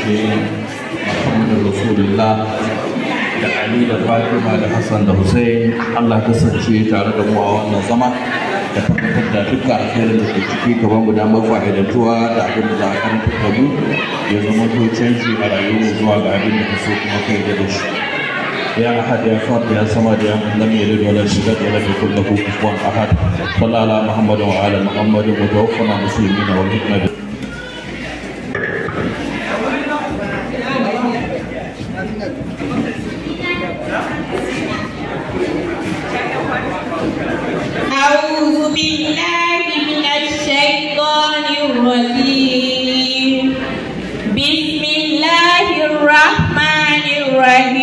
Muhammadu Rasulullah da Ali da Fatima da Hassan da Hussein. Allah kasance tare da mu a wannan zama da tabbatar da duka alkhairin da ke ciki gaban mu damar fa'idantuwa da abin da za a karanta da mu ya zama to canji a rayuwar zuwa ga abin da ka so kuma kai da shi. يا أحد يا فرد يا صمد يا من لم يلد ولا يولد ولم يكن له كفوا أحد صلى على محمد وعلى محمد وتوفنا مسلمين والحكمة. أعوذ بالله من الشيطان الرجيم. بسم الله الرحمن الرحيم.